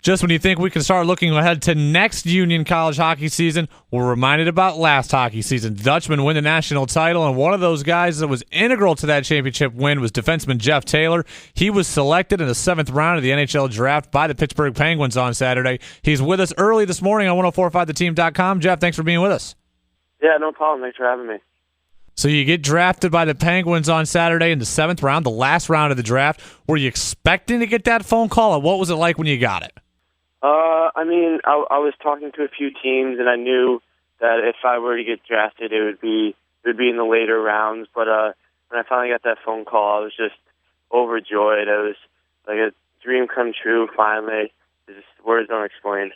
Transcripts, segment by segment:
Just when you think we can start looking ahead to next Union College hockey season, we're reminded about last hockey season. Dutchmen win the national title, and one of those guys that was integral to that championship win was defenseman Jeff Taylor. He was selected in the 7th round of the NHL draft by the Pittsburgh Penguins on Saturday. He's with us early this morning on 1045theteam.com. Jeff, thanks for being with us. Yeah, no problem. Thanks for having me. So you get drafted by the Penguins on Saturday in the 7th round, the last round of the draft. Were you expecting to get that phone call, or what was it like when you got it? I was talking to a few teams, and I knew that if I were to get drafted, it would be in the later rounds. But when I finally got that phone call, I was just overjoyed. It was like a dream come true. Finally, just words don't explain.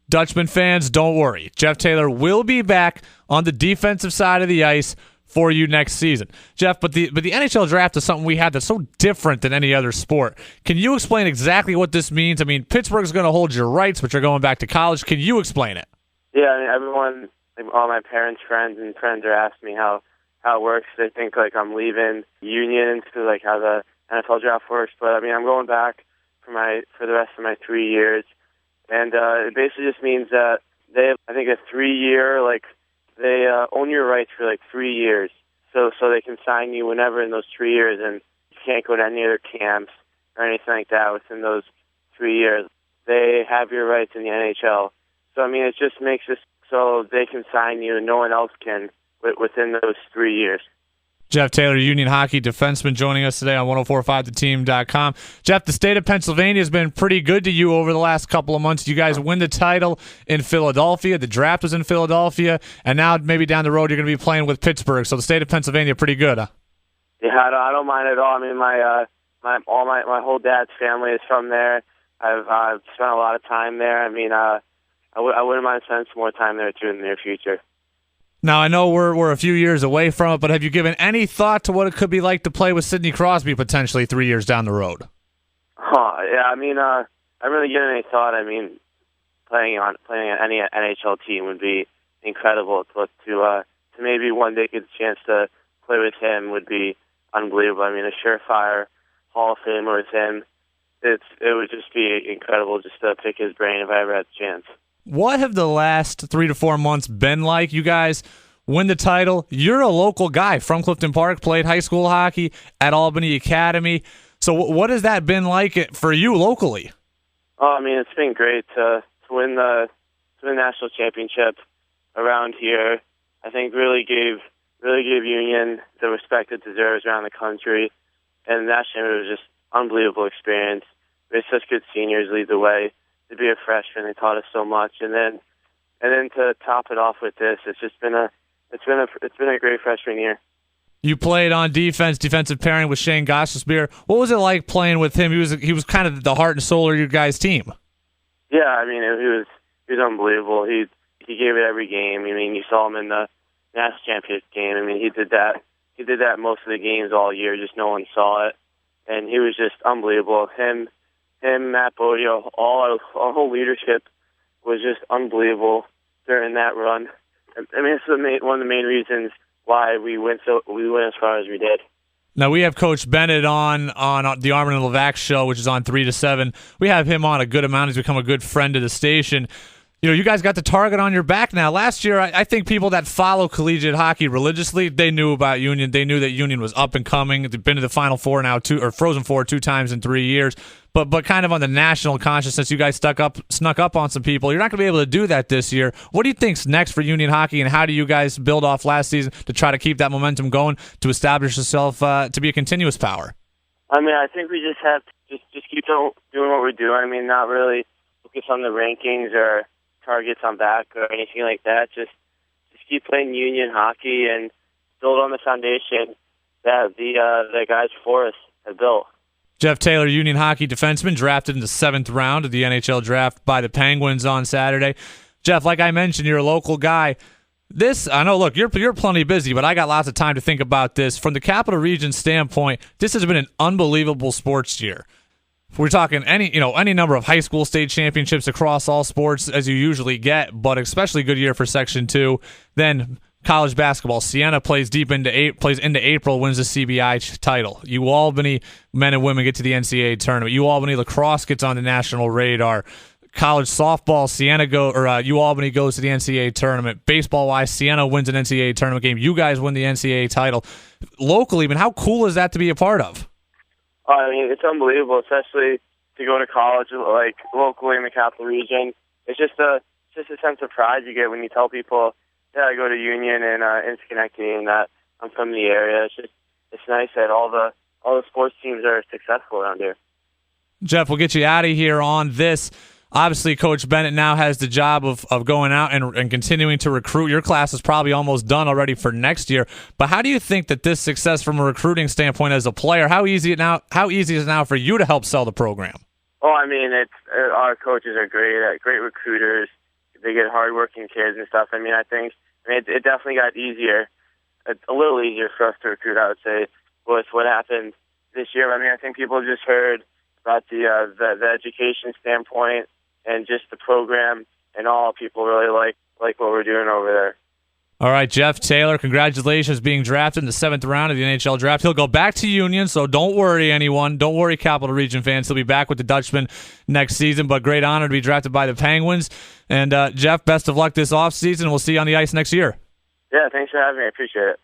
Dutchman fans, don't worry. Jeff Taylor will be back on the defensive side of the ice for you next season. Jeff, but the NHL draft is something we have that's so different than any other sport. Can you explain exactly what this means? I mean, Pittsburgh's going to hold your rights, but you're going back to college. Can you explain it? Yeah, I mean, everyone, like all my parents' friends are asking me how it works. They think like I'm leaving Union to like how the NFL draft works, but I mean, I'm going back for the rest of my 3 years, and it basically just means that they have, I think, a 3-year they own your rights for like 3 years, so they can sign you whenever in those 3 years, and you can't go to any other camps or anything like that within those 3 years. They have your rights in the NHL, so I mean it just makes it so they can sign you and no one else can within those 3 years. Jeff Taylor, Union hockey defenseman, joining us today on 1045theteam.com. Jeff, the state of Pennsylvania has been pretty good to you over the last couple of months. You guys win the title in Philadelphia. The draft was in Philadelphia, and now maybe down the road you're going to be playing with Pittsburgh. So the state of Pennsylvania pretty good, huh? Yeah, I don't mind at all. I mean, my whole dad's family is from there. I've spent a lot of time there. I mean, I wouldn't mind spending some more time there too in the near future. Now, I know we're a few years away from it, but have you given any thought to what it could be like to play with Sidney Crosby potentially 3 years down the road? Yeah, I mean, I haven't really given any thought. I mean, playing on any NHL team would be incredible. But to maybe one day get a chance to play with him would be unbelievable. I mean, a surefire Hall of Famer with him, it would just be incredible just to pick his brain if I ever had the chance. What have the last 3 to 4 months been like? You guys win the title. You're a local guy from Clifton Park, played high school hockey at Albany Academy. So what has that been like for you locally? Oh, I mean, it's been great to win the national championship around here. I think really gave Union the respect it deserves around the country. And the national championship was just unbelievable experience. We had such good seniors lead the way. To be a freshman, they taught us so much, and then to top it off with this, it's been a great freshman year. You played on defense, defensive pairing with Shane Gostisbehere. What was it like playing with him? He was kind of the heart and soul of your guys' team. Yeah, I mean he was unbelievable. He gave it every game. I mean, you saw him in the national championship game. I mean, he did that most of the games all year. Just no one saw it, and he was just unbelievable. Him, Matt Bodio, all whole leadership was just unbelievable during that run. I mean, it's one of the main reasons why we went as far as we did. Now, we have Coach Bennett on the Armin and Levac show, which is on 3 to 7. We have him on a good amount. He's become a good friend of the station. You know, you guys got the target on your back now. Last year, I think people that follow collegiate hockey religiously, they knew about Union. They knew that Union was up and coming. They've been to the Final Four now, Frozen Four 2 times in 3 years. But kind of on the national consciousness, you guys snuck up on some people. You're not going to be able to do that this year. What do you think's next for Union hockey, and how do you guys build off last season to try to keep that momentum going to establish yourself to be a continuous power? I mean, I think we just have to just keep doing what we're doing. I mean, not really focus on the rankings or targets on back or anything like that. Just keep playing Union hockey and build on the foundation that the guys before us have built. Jeff Taylor, Union hockey defenseman, drafted in the 7th round of the NHL draft by the Penguins on Saturday. Jeff, like I mentioned, you're a local guy. I know, look, you're plenty busy, but I got lots of time to think about this. From the Capital Region standpoint, this has been an unbelievable sports year. We're talking any number of high school state championships across all sports as you usually get, but especially good year for Section 2. Then college basketball. Siena plays into April, wins the CBI title. UAlbany men and women get to the NCAA tournament. UAlbany lacrosse gets on the national radar. College softball, UAlbany goes to the NCAA tournament. Baseball-wise, Siena wins an NCAA tournament game. You guys win the NCAA title. Locally, how cool is that to be a part of? I mean, it's unbelievable, especially to go to college like locally in the capital region. It's just a sense of pride you get when you tell people, yeah, I go to Union and in Schenectady and that I'm from the area. It's nice that all the sports teams are successful around here. Jeff, we'll get you out of here on this. Obviously, Coach Bennett now has the job of going out and continuing to recruit. Your class is probably almost done already for next year. But how do you think that this success from a recruiting standpoint as a player, how easy is it now for you to help sell the program? Oh, I mean, our coaches are great recruiters. They get hardworking kids and stuff. I think it definitely got easier, a little easier for us to recruit, I would say, with what happened this year. I think people just heard about the education standpoint and just the program and all. People really like what we're doing over there. All right, Jeff Taylor, congratulations being drafted in the 7th round of the NHL draft. He'll go back to Union, so don't worry, anyone. Don't worry, Capital Region fans. He'll be back with the Dutchmen next season, but great honor to be drafted by the Penguins. And, Jeff, best of luck this offseason. We'll see you on the ice next year. Yeah, thanks for having me. I appreciate it.